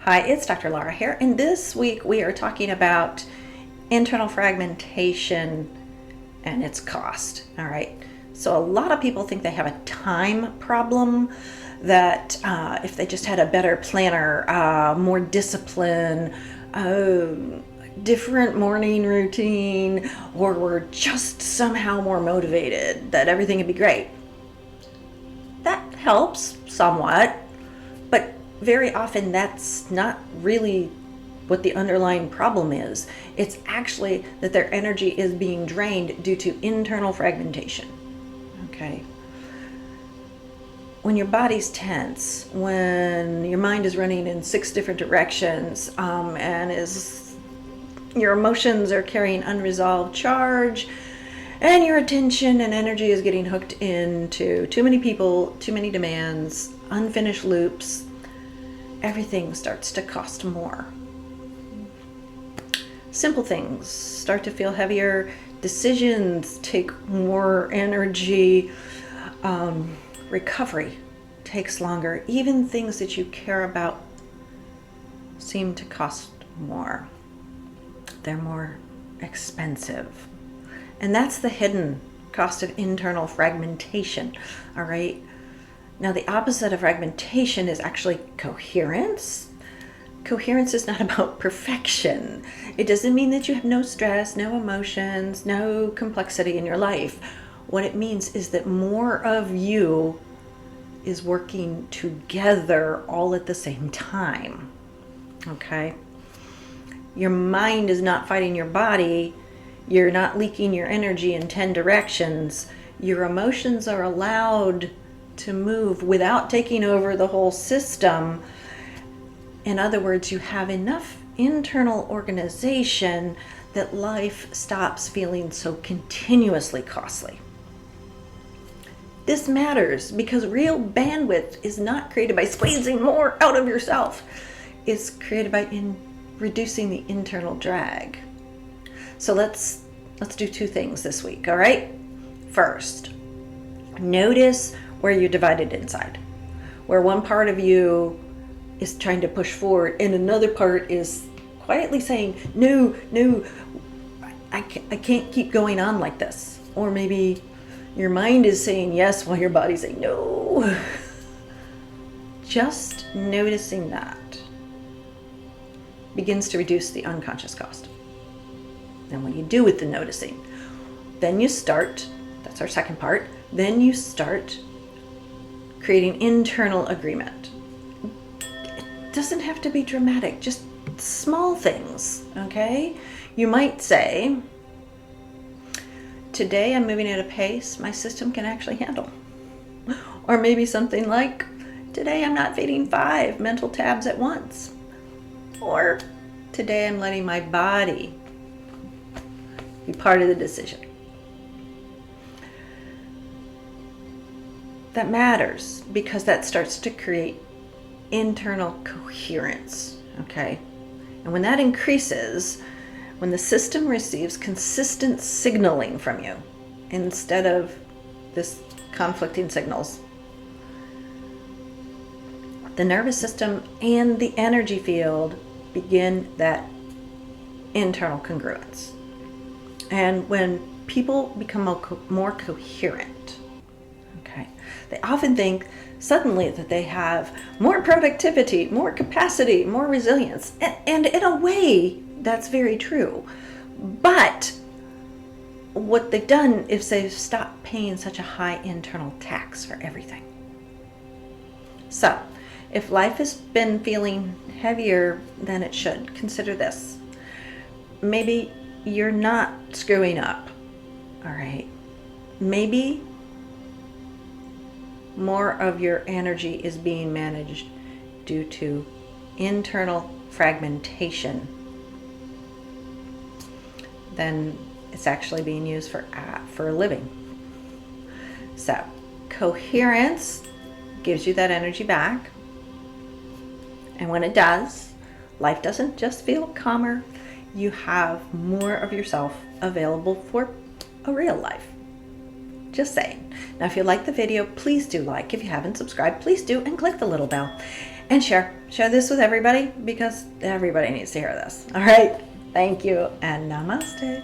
Hi, it's Dr. Laura here, and this week we are talking about internal fragmentation and its cost. All right, so a lot of people think they have a time problem, that if they just had a better planner, more discipline, different morning routine, or were just somehow more motivated, that everything would be great. That helps somewhat, but very often that's not really what the underlying problem is. It's actually that their energy is being drained due to internal fragmentation. Okay. When your body's tense, when your mind is running in 6 different directions, and your emotions are carrying unresolved charge, and your attention and energy is getting hooked into too many people, too many demands, unfinished loops, everything starts to cost more. Simple things start to feel heavier. Decisions take more energy. Recovery takes longer. Even things that you care about seem to cost more. They're more expensive. And that's the hidden cost of internal fragmentation, all right? Now, the opposite of fragmentation is actually coherence. Coherence is not about perfection. It doesn't mean that you have no stress, no emotions, no complexity in your life. What it means is that more of you is working together all at the same time, okay? Your mind is not fighting your body. You're not leaking your energy in 10 directions. Your emotions are allowed to move without taking over the whole system. In other words, you have enough internal organization that life stops feeling so continuously costly. This matters because real bandwidth is not created by squeezing more out of yourself. It's created by reducing the internal drag. So let's do 2 things this week, all right? First, notice where you're divided inside, where one part of you is trying to push forward and another part is quietly saying, no, I can't keep going on like this. Or maybe your mind is saying yes while your body's saying no. Just noticing that begins to reduce the unconscious cost. And what you do with the noticing, then you start, that's our second part, then you start creating internal agreement. It doesn't have to be dramatic, just small things, okay? You might say, today I'm moving at a pace my system can actually handle. Or maybe something like, today I'm not feeding 5 mental tabs at once. Or today I'm letting my body be part of the decision. That matters because that starts to create internal coherence, okay? And when that increases, when the system receives consistent signaling from you instead of this conflicting signals, the nervous system and the energy field begin that internal congruence. And when people become more coherent, okay, they often think suddenly that they have more productivity, more capacity, more resilience. And in a way, that's very true. But what they've done is they've stopped paying such a high internal tax for everything. So, if life has been feeling heavier than it should, consider this. Maybe you're not screwing up, all right? Maybe more of your energy is being managed due to internal fragmentation than it's actually being used for a living. So, coherence gives you that energy back. And when it does, life doesn't just feel calmer. You have more of yourself available for a real life. Just saying. Now, if you like the video, please do like. If you haven't subscribed, please do, and click the little bell. And share this with everybody, because everybody needs to hear this. All right. Thank you, and namaste.